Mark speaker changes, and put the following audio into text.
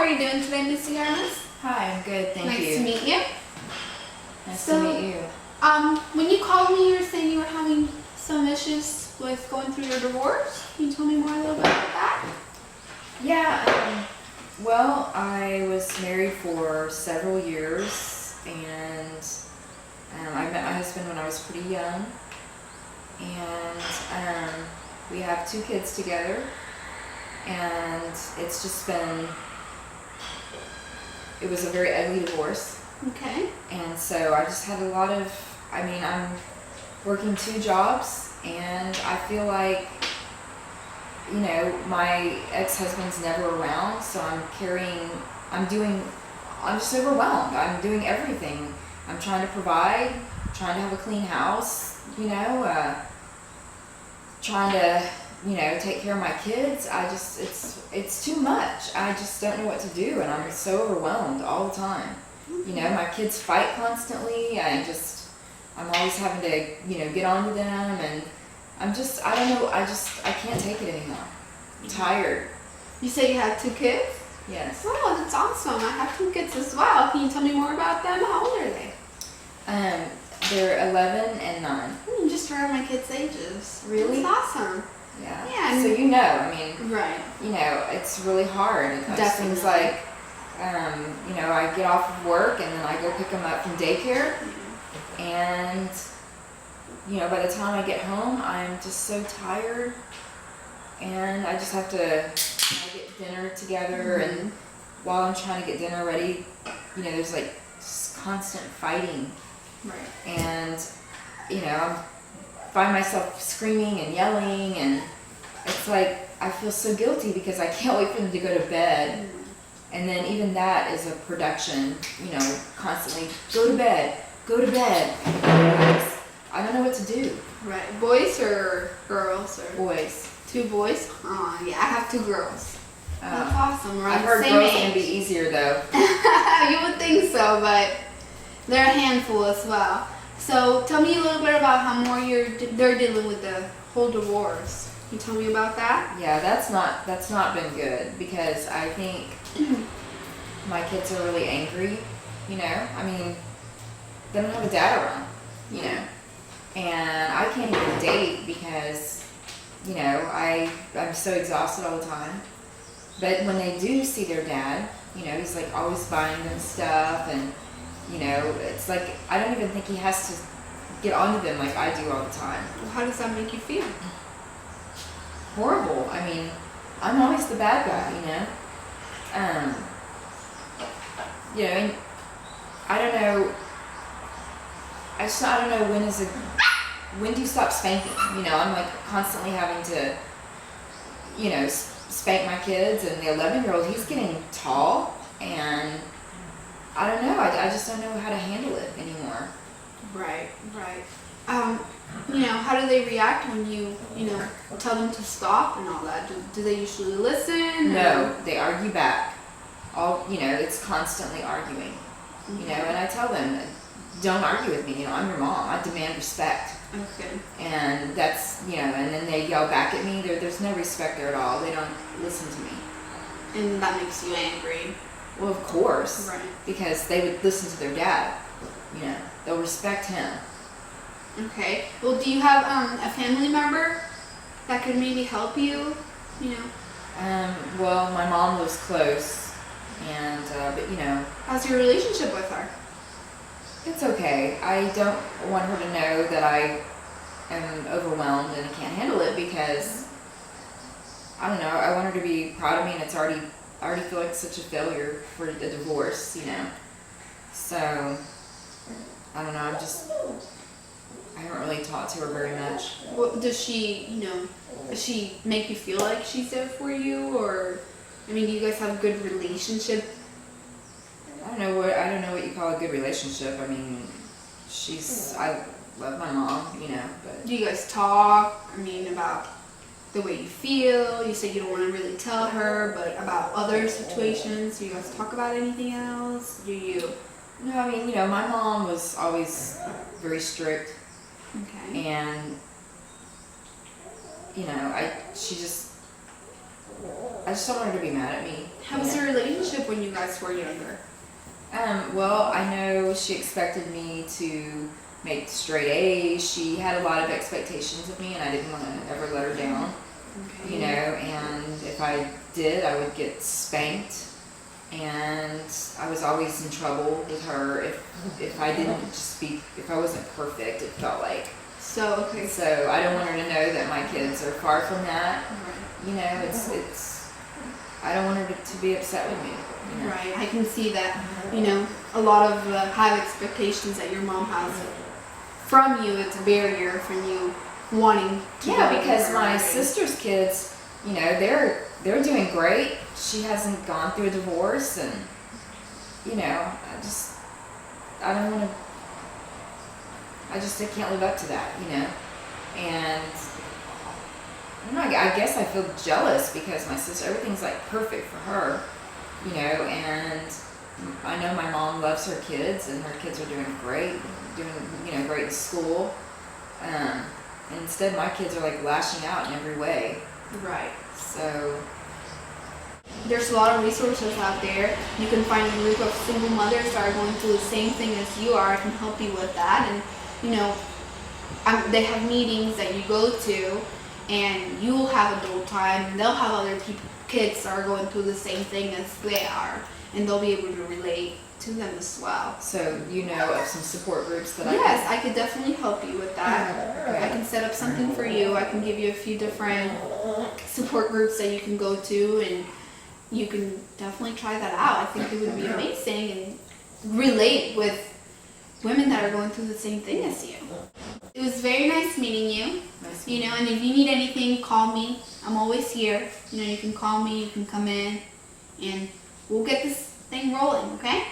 Speaker 1: are you doing today, Missy Harris?
Speaker 2: Hi, I'm good, thank you.
Speaker 1: Nice to meet you.
Speaker 2: Nice to meet you.
Speaker 1: When you called me, you were saying you were having some issues with going through your divorce. Can you tell me more a little bit about that?
Speaker 2: Yeah, well, I was married for several years, and I met my husband when I was pretty young, and we have 2 kids together, and it's just been, it was a very ugly divorce.
Speaker 1: Okay.
Speaker 2: And so I just had a lot of, I'm working 2 jobs, and I feel like, my ex-husband's never around, so I'm just overwhelmed. I'm doing everything. I'm trying to provide, trying to have a clean house, trying to, take care of my kids. It's too much. I just don't know what to do, and I'm so overwhelmed all the time. My kids fight constantly. I'm always having to, get on to them, and I don't know, I can't take it anymore. I'm tired.
Speaker 1: You say you have 2 kids?
Speaker 2: Yes.
Speaker 1: Wow, that's awesome. I have 2 kids as well. Can you tell me more about them? How old are they?
Speaker 2: They're 11 and 9.
Speaker 1: Just around my kids' ages.
Speaker 2: Really?
Speaker 1: That's awesome.
Speaker 2: Yeah.
Speaker 1: Yeah.
Speaker 2: So
Speaker 1: right.
Speaker 2: it's really hard. It just seems like, I get off of work and then I go pick them up from daycare, and by the time I get home, I'm just so tired, and I just have to get dinner together, and while I'm trying to get dinner ready, there's like just constant fighting.
Speaker 1: Right.
Speaker 2: And, I find myself screaming and yelling, and it's like I feel so guilty because I can't wait for them to go to bed. And then even that is a production, constantly go to bed, go to bed. I don't know what to do.
Speaker 1: Right. Boys or girls? Or
Speaker 2: Boys.
Speaker 1: 2 boys? Oh, yeah, I have 2 girls. That's awesome. We're
Speaker 2: I've
Speaker 1: the
Speaker 2: heard
Speaker 1: same
Speaker 2: girls
Speaker 1: age.
Speaker 2: can be easier though.
Speaker 1: You would think so, but they're a handful as well. So tell me a little bit about how they're dealing with the whole divorce. Can you tell me about that?
Speaker 2: Yeah, that's not been good, because I think my kids are really angry. They don't have a dad around, and I can't even date because, I'm so exhausted all the time. But when they do see their dad, he's like always buying them stuff, and it's like I don't even think he has to get onto them like I do all the time.
Speaker 1: Well, how does that make you feel?
Speaker 2: Horrible. I'm always the bad guy, and I don't know. I don't know when do you stop spanking? I'm like constantly having to, spank my kids, and the 11-year-old, he's getting tall, and I don't know. I just don't know how to handle it anymore.
Speaker 1: Right. How do they react when you tell them to stop and all that? Do they usually listen?
Speaker 2: No, they argue back. It's constantly arguing. And I tell them, don't argue with me. I'm your mom. I demand respect.
Speaker 1: Okay.
Speaker 2: And that's, and then they yell back at me. There's no respect there at all. They don't listen to me.
Speaker 1: And that makes you angry.
Speaker 2: Well, of course.
Speaker 1: Right.
Speaker 2: Because they would listen to their dad. They'll respect him.
Speaker 1: Okay. Well, do you have a family member that could maybe help you?
Speaker 2: Well, my mom lives close, and but
Speaker 1: How's your relationship with her?
Speaker 2: it's okay. I don't want her to know that I am overwhelmed and I can't handle it, because I don't know. I want her to be proud of me, and I already feel like such a failure for the divorce, So I don't know. I haven't really talked to her very much.
Speaker 1: Well, does she make you feel like she's there for you, or do you guys have a good relationship?
Speaker 2: I don't know what you call a good relationship. I love my mom, but
Speaker 1: Do you guys talk? About the way you feel? You said you don't want to really tell her, but about other situations, do you guys talk about anything else? Do you?
Speaker 2: No, my mom was always very strict.
Speaker 1: Okay.
Speaker 2: And she just I just don't want her to be mad at me.
Speaker 1: How was your relationship when you guys were younger?
Speaker 2: Well, I know she expected me to make straight A's. She had a lot of expectations of me, and I didn't want to ever let her down.
Speaker 1: Okay.
Speaker 2: You know, and if I did, I would get spanked, and I was always in trouble with her if I didn't if I wasn't perfect. It felt like.
Speaker 1: So
Speaker 2: I don't want her to know that my kids are far from that.
Speaker 1: Right.
Speaker 2: You know, it's. I don't want her to be upset with me. You know?
Speaker 1: Right. I can see that. You know, a lot of the high expectations that your mom has from you. It's a barrier from you wanting to.
Speaker 2: Yeah, because my sister's kids, you know, they're doing great. She hasn't gone through a divorce, and you know, I don't want to. I can't live up to that, you know, and I don't know, I guess I feel jealous because my sister, everything's like perfect for her, you know, and I know my mom loves her kids, and her kids are doing great, great in school, and instead my kids are like lashing out in every way.
Speaker 1: Right.
Speaker 2: So
Speaker 1: there's a lot of resources out there. You can find a group of single mothers that are going through the same thing as you are. I can help you with that. And you know, they have meetings that you go to, and you'll have adult time, and they'll have other kids that are going through the same thing as they are, and they'll be able to relate to them as well.
Speaker 2: So you know of some support groups that
Speaker 1: Yes, I could definitely help you with that.
Speaker 2: Okay.
Speaker 1: I can set up something for you. I can give you a few different support groups that you can go to, and you can definitely try that out. I think it would be amazing and relate with women that are going through the same thing as you. It was very nice meeting you. You know, and if you need anything, call me. I'm always here. You know, you can call me, you can come in, and we'll get this thing rolling, okay?